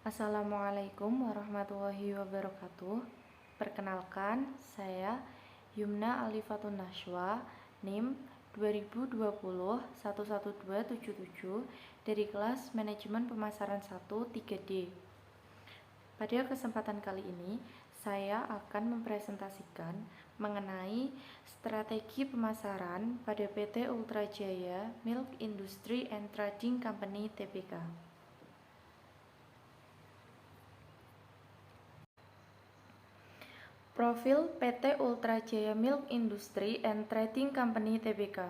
Assalamualaikum warahmatullahi wabarakatuh. Perkenalkan, saya Yumna Alifatun Nashwa, NIM 2020-11277 dari kelas Manajemen Pemasaran 1 3D. Pada kesempatan kali ini, saya akan mempresentasikan mengenai strategi pemasaran pada PT Ultra Jaya Milk Industry and Trading Company Tbk. Profil PT Ultra Jaya Milk Industry and Trading Company Tbk.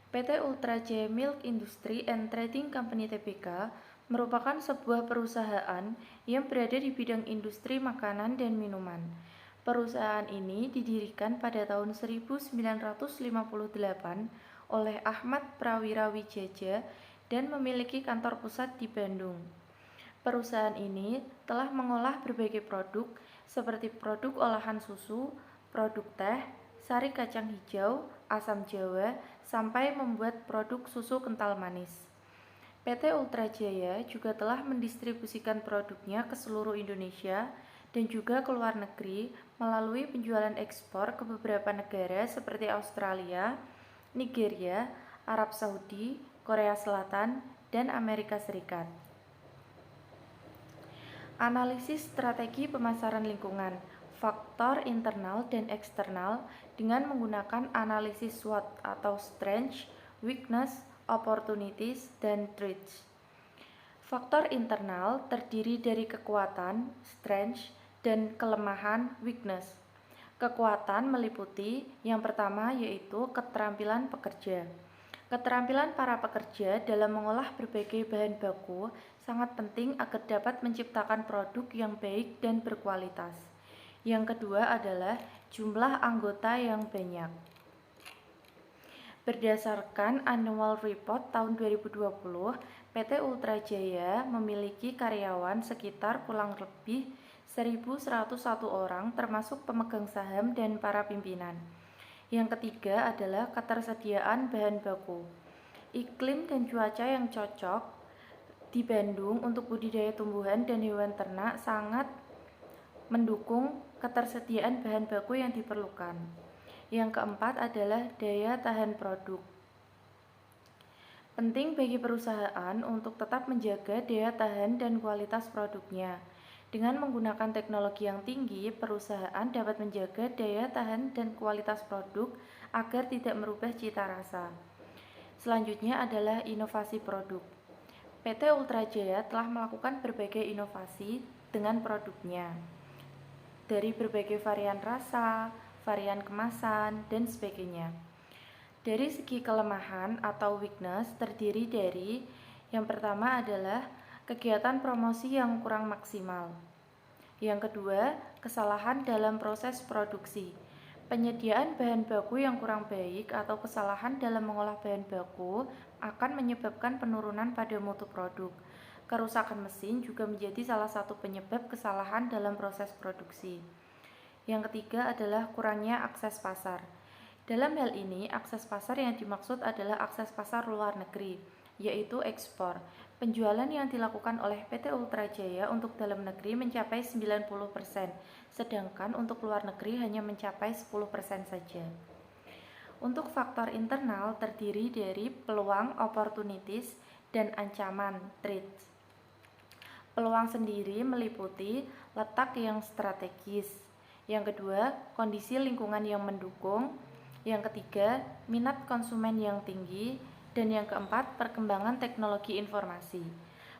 PT Ultra Jaya Milk Industry and Trading Company Tbk merupakan sebuah perusahaan yang berada di bidang industri makanan dan minuman. Perusahaan ini didirikan pada tahun 1958 oleh Ahmad Prawira Wijaja dan memiliki kantor pusat di Bandung. Perusahaan ini telah mengolah berbagai produk seperti produk olahan susu, produk teh, sari kacang hijau, asam jawa, sampai membuat produk susu kental manis. PT Ultra Jaya juga telah mendistribusikan produknya ke seluruh Indonesia dan juga ke luar negeri melalui penjualan ekspor ke beberapa negara seperti Australia, Nigeria, Arab Saudi, Korea Selatan, dan Amerika Serikat. Analisis strategi pemasaran lingkungan, faktor internal dan eksternal dengan menggunakan analisis SWOT atau Strengths, Weakness, Opportunities, dan Threats. Faktor internal terdiri dari kekuatan, strengths, dan kelemahan, weakness. Kekuatan meliputi yang pertama yaitu keterampilan pekerja. Keterampilan para pekerja dalam mengolah berbagai bahan baku sangat penting agar dapat menciptakan produk yang baik dan berkualitas. Yang kedua adalah jumlah anggota yang banyak. Berdasarkan Annual Report tahun 2020, PT Ultra Jaya memiliki karyawan sekitar kurang lebih 1.101 orang termasuk pemegang saham dan para pimpinan. Yang ketiga adalah ketersediaan bahan baku. Iklim dan cuaca yang cocok di Bandung untuk budidaya tumbuhan dan hewan ternak sangat mendukung ketersediaan bahan baku yang diperlukan. Yang keempat adalah daya tahan produk. Penting bagi perusahaan untuk tetap menjaga daya tahan dan kualitas produknya. Dengan menggunakan teknologi yang tinggi, perusahaan dapat menjaga daya tahan dan kualitas produk agar tidak merubah cita rasa. Selanjutnya adalah inovasi produk. PT Ultra Jaya telah melakukan berbagai inovasi dengan produknya, dari berbagai varian rasa, varian kemasan, dan sebagainya. Dari segi kelemahan atau weakness terdiri dari yang pertama adalah kegiatan promosi yang kurang maksimal. Yang kedua, kesalahan dalam proses produksi. Penyediaan bahan baku yang kurang baik atau kesalahan dalam mengolah bahan baku akan menyebabkan penurunan pada mutu produk. Kerusakan mesin juga menjadi salah satu penyebab kesalahan dalam proses produksi. Yang ketiga adalah kurangnya akses pasar. Dalam hal ini, akses pasar yang dimaksud adalah akses pasar luar negeri, yaitu ekspor. Penjualan yang dilakukan oleh PT Ultra Jaya untuk dalam negeri mencapai 90%, sedangkan untuk luar negeri hanya mencapai 10% saja. Untuk faktor internal terdiri dari peluang, opportunities, dan ancaman, threats. Peluang sendiri meliputi letak yang strategis. Yang kedua, kondisi lingkungan yang mendukung. Yang ketiga, minat konsumen yang tinggi. Dan yang keempat, perkembangan teknologi informasi.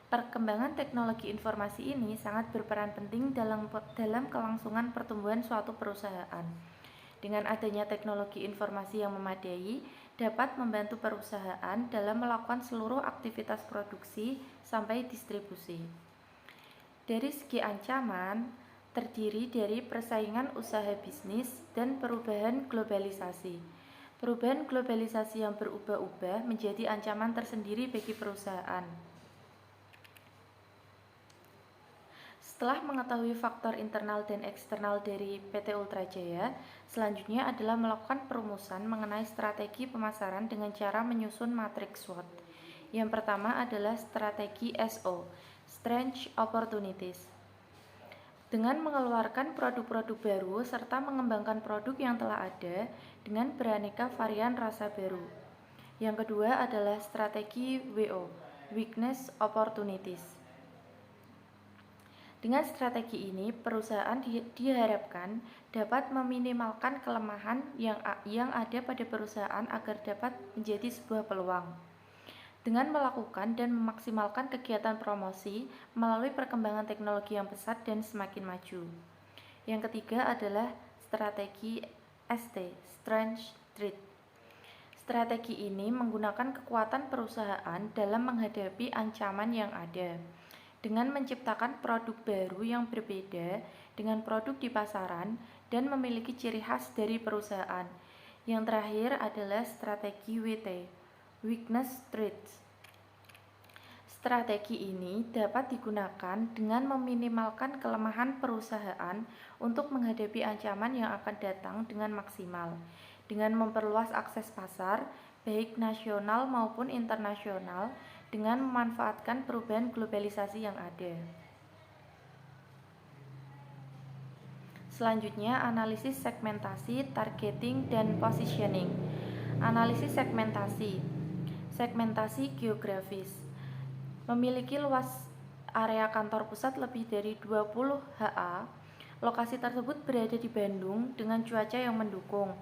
Perkembangan teknologi informasi ini sangat berperan penting dalam kelangsungan pertumbuhan suatu perusahaan. Dengan adanya teknologi informasi yang memadai, dapat membantu perusahaan dalam melakukan seluruh aktivitas produksi sampai distribusi. Dari segi ancaman, terdiri dari persaingan usaha bisnis dan perubahan globalisasi. Perubahan globalisasi yang berubah-ubah menjadi ancaman tersendiri bagi perusahaan. Setelah mengetahui faktor internal dan eksternal dari PT Ultra Jaya, selanjutnya adalah melakukan perumusan mengenai strategi pemasaran dengan cara menyusun matriks SWOT. Yang pertama adalah strategi SO, Strange Opportunities. Dengan mengeluarkan produk-produk baru serta mengembangkan produk yang telah ada dengan beraneka varian rasa baru. Yang kedua adalah strategi WO, Weakness Opportunities. Dengan strategi ini, perusahaan diharapkan dapat meminimalkan kelemahan yang ada pada perusahaan agar dapat menjadi sebuah peluang. Dengan melakukan dan memaksimalkan kegiatan promosi melalui perkembangan teknologi yang pesat dan semakin maju. Yang ketiga adalah strategi ST, Strange Trade. Strategi ini menggunakan kekuatan perusahaan dalam menghadapi ancaman yang ada, dengan menciptakan produk baru yang berbeda dengan produk di pasaran dan memiliki ciri khas dari perusahaan. Yang terakhir adalah strategi WT, Weakness Traits. Strategi ini dapat digunakan dengan meminimalkan kelemahan perusahaan untuk menghadapi ancaman yang akan datang dengan maksimal, dengan memperluas akses pasar, baik nasional maupun internasional, dengan memanfaatkan perubahan globalisasi yang ada. Selanjutnya, analisis segmentasi, targeting, dan positioning. Analisis segmentasi. Segmentasi geografis. Memiliki luas area kantor pusat lebih dari 20 ha. Lokasi tersebut berada di Bandung dengan cuaca yang mendukung.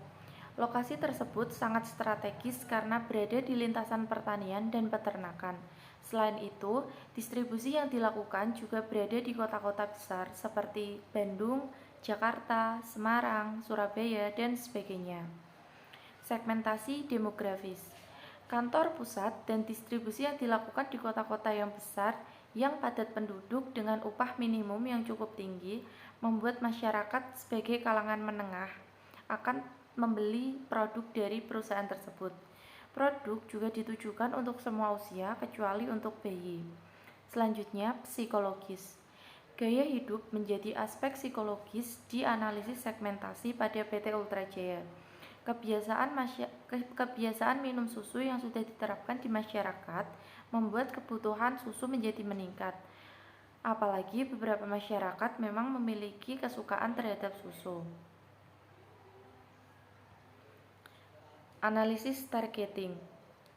Lokasi tersebut sangat strategis karena berada di lintasan pertanian dan peternakan. Selain itu, distribusi yang dilakukan juga berada di kota-kota besar seperti Bandung, Jakarta, Semarang, Surabaya, dan sebagainya. Segmentasi demografis. Kantor pusat dan distribusi yang dilakukan di kota-kota yang besar yang padat penduduk dengan upah minimum yang cukup tinggi membuat masyarakat sebagai kalangan menengah akan membeli produk dari perusahaan tersebut. Produk juga ditujukan untuk semua usia kecuali untuk bayi. Selanjutnya, psikologis. Gaya hidup menjadi aspek psikologis di analisis segmentasi pada PT Ultra Jaya. Kebiasaan minum susu yang sudah diterapkan di masyarakat membuat kebutuhan susu menjadi meningkat. Apalagi beberapa masyarakat memang memiliki kesukaan terhadap susu. Analisis targeting.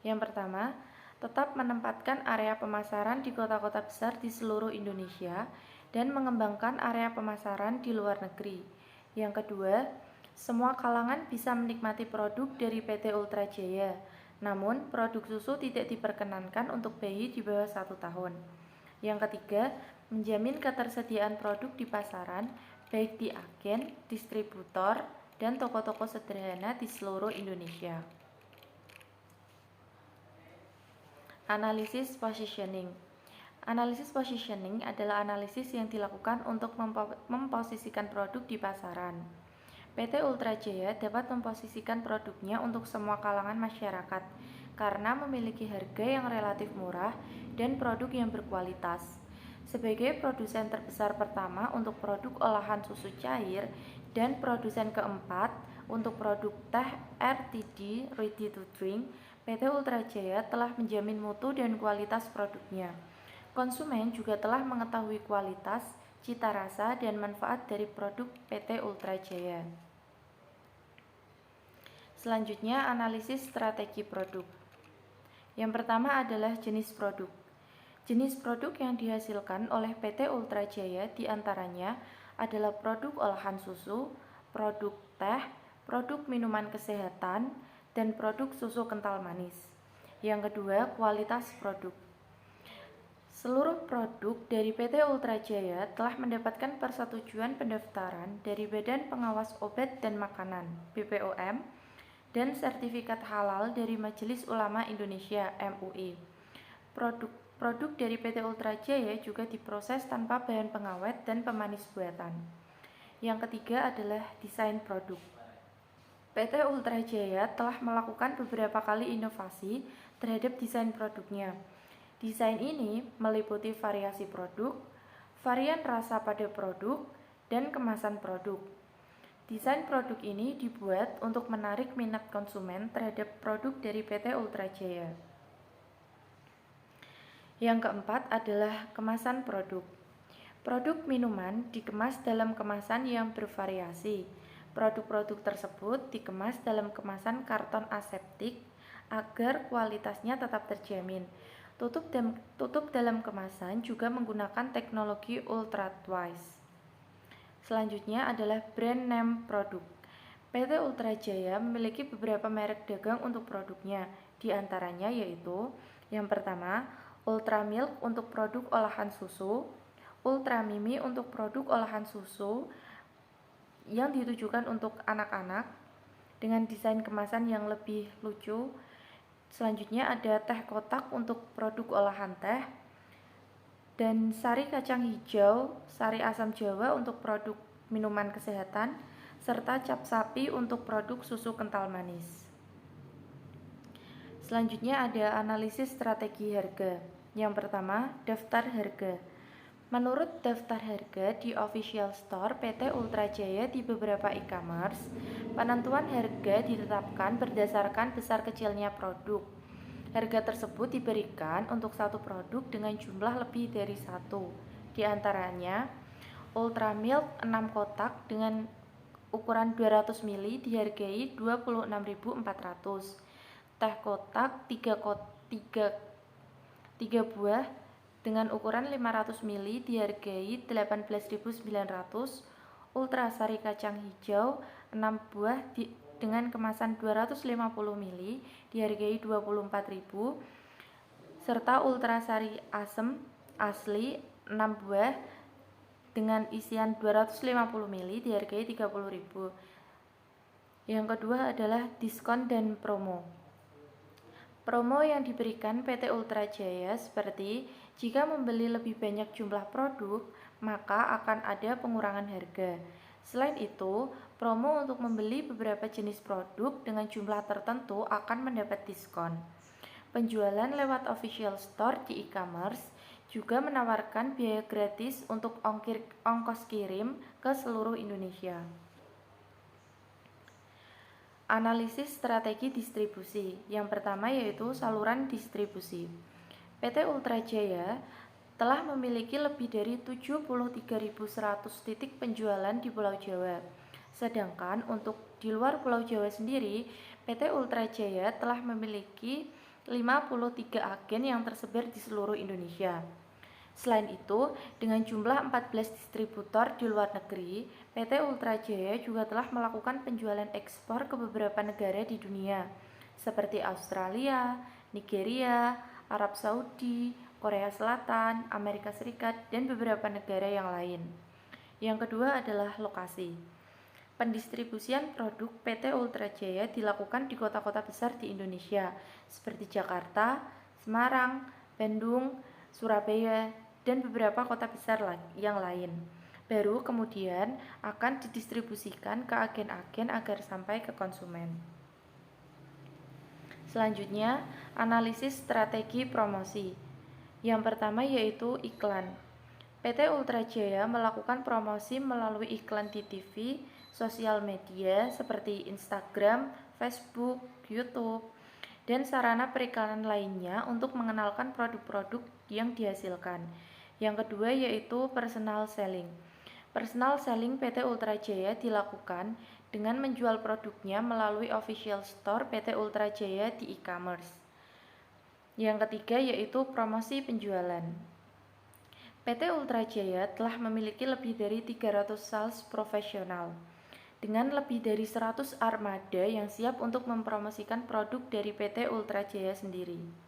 Yang pertama, tetap menempatkan area pemasaran di kota-kota besar di seluruh Indonesia dan mengembangkan area pemasaran di luar negeri. Yang kedua, semua kalangan bisa menikmati produk dari PT Ultra Jaya, namun produk susu tidak diperkenankan untuk bayi di bawah 1 tahun. Yang ketiga, menjamin ketersediaan produk di pasaran, baik di agen, distributor, dan toko-toko sederhana di seluruh Indonesia. Analisis positioning. Analisis positioning adalah analisis yang dilakukan untuk memposisikan produk di pasaran. PT Ultra Jaya dapat memposisikan produknya untuk semua kalangan masyarakat karena memiliki harga yang relatif murah dan produk yang berkualitas. Sebagai produsen terbesar pertama untuk produk olahan susu cair dan produsen keempat untuk produk teh RTD (Ready to Drink), PT Ultra Jaya telah menjamin mutu dan kualitas produknya. Konsumen juga telah mengetahui kualitas, cita rasa, dan manfaat dari produk PT Ultra Jaya. Selanjutnya, analisis strategi produk. Yang pertama adalah jenis produk. Jenis produk yang dihasilkan oleh PT Ultra Jaya diantaranya adalah produk olahan susu, produk teh, produk minuman kesehatan, dan produk susu kental manis. Yang kedua, kualitas produk. Seluruh produk dari PT Ultra Jaya telah mendapatkan persetujuan pendaftaran dari Badan Pengawas Obat dan Makanan (BPOM) dan sertifikat halal dari Majelis Ulama Indonesia (MUI). Produk dari PT Ultra Jaya juga diproses tanpa bahan pengawet dan pemanis buatan. Yang ketiga adalah desain produk. PT Ultra Jaya telah melakukan beberapa kali inovasi terhadap desain produknya. Desain ini meliputi variasi produk, varian rasa pada produk, dan kemasan produk. Desain produk ini dibuat untuk menarik minat konsumen terhadap produk dari PT Ultra Jaya. Yang keempat adalah kemasan produk. Produk minuman dikemas dalam kemasan yang bervariasi. Produk-produk tersebut dikemas dalam kemasan karton aseptik agar kualitasnya tetap terjamin. Tutup dalam kemasan juga menggunakan teknologi ultra twist. Selanjutnya adalah brand name produk. PT Ultra Jaya memiliki beberapa merek dagang untuk produknya. Di antaranya yaitu yang pertama, Ultra Milk untuk produk olahan susu, Ultra Mimi untuk produk olahan susu yang ditujukan untuk anak-anak dengan desain kemasan yang lebih lucu. Selanjutnya ada teh kotak untuk produk olahan teh, dan sari kacang hijau, sari asam jawa untuk produk minuman kesehatan, serta cap sapi untuk produk susu kental manis. Selanjutnya ada analisis strategi harga. Yang pertama, daftar harga. Menurut daftar harga di official store PT Ultra Jaya di beberapa e-commerce, penentuan harga ditetapkan berdasarkan besar kecilnya produk. Harga tersebut diberikan untuk satu produk dengan jumlah lebih dari satu. Di antaranya, Ultra Milk 6 kotak dengan ukuran 200 ml dihargai 26.400. Teh kotak 3 buah dengan ukuran 500 ml dihargai 18.900. Ultra sari kacang hijau 6 buah dengan kemasan 250 ml dihargai 24.000, serta ultra sari asem asli 6 buah dengan isian 250 ml dihargai 30.000. Yang kedua adalah diskon dan promo. Promo yang diberikan PT Ultra Jaya seperti jika membeli lebih banyak jumlah produk, maka akan ada pengurangan harga. Selain itu, promo untuk membeli beberapa jenis produk dengan jumlah tertentu akan mendapat diskon. Penjualan lewat official store di e-commerce juga menawarkan biaya gratis untuk ongkos kirim ke seluruh Indonesia. Analisis strategi distribusi. Yang pertama yaitu saluran distribusi. PT Ultra Jaya telah memiliki lebih dari 73.100 titik penjualan di Pulau Jawa. Sedangkan untuk di luar Pulau Jawa sendiri, PT Ultra Jaya telah memiliki 53 agen yang tersebar di seluruh Indonesia. Selain itu, dengan jumlah 14 distributor di luar negeri, PT Ultra Jaya juga telah melakukan penjualan ekspor ke beberapa negara di dunia, seperti Australia, Nigeria, Arab Saudi, Korea Selatan, Amerika Serikat, dan beberapa negara yang lain. Yang kedua adalah lokasi. Pendistribusian produk PT Ultra Jaya dilakukan di kota-kota besar di Indonesia, seperti Jakarta, Semarang, Bandung, Surabaya, dan beberapa kota besar yang lain. Baru kemudian akan didistribusikan ke agen-agen agar sampai ke konsumen. Selanjutnya, analisis strategi promosi. Yang pertama yaitu iklan. PT Ultra Jaya melakukan promosi melalui iklan di TV, sosial media seperti Instagram, Facebook, YouTube, dan sarana periklanan lainnya untuk mengenalkan produk-produk yang dihasilkan. Yang kedua yaitu personal selling. Personal selling PT Ultra Jaya dilakukan dengan menjual produknya melalui official store PT Ultra Jaya di e-commerce. Yang ketiga yaitu promosi penjualan. PT Ultra Jaya telah memiliki lebih dari 300 sales profesional dengan lebih dari 100 armada yang siap untuk mempromosikan produk dari PT Ultra Jaya sendiri.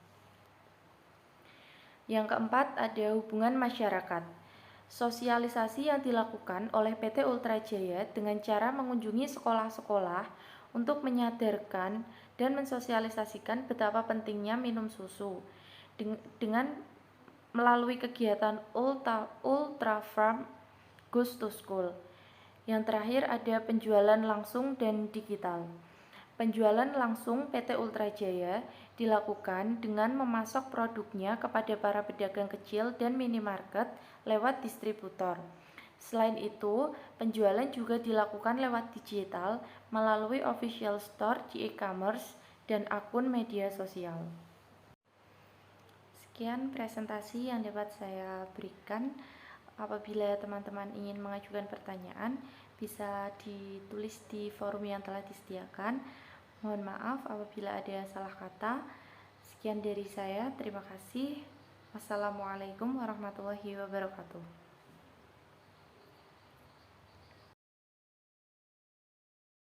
Yang keempat ada hubungan masyarakat. Sosialisasi yang dilakukan oleh PT Ultra Jaya dengan cara mengunjungi sekolah-sekolah untuk menyadarkan dan mensosialisasikan betapa pentingnya minum susu dengan melalui kegiatan Ultra Farm Goes to School. Yang terakhir ada penjualan langsung dan digital. Penjualan langsung PT Ultra Jaya dilakukan dengan memasok produknya kepada para pedagang kecil dan minimarket lewat distributor. Selain itu, penjualan juga dilakukan lewat digital melalui official store di e-commerce dan akun media sosial. Sekian presentasi yang dapat saya berikan. Apabila teman-teman ingin mengajukan pertanyaan, bisa ditulis di forum yang telah disediakan. Mohon maaf apabila ada salah kata. Sekian dari saya, terima kasih. Wassalamualaikum warahmatullahi wabarakatuh.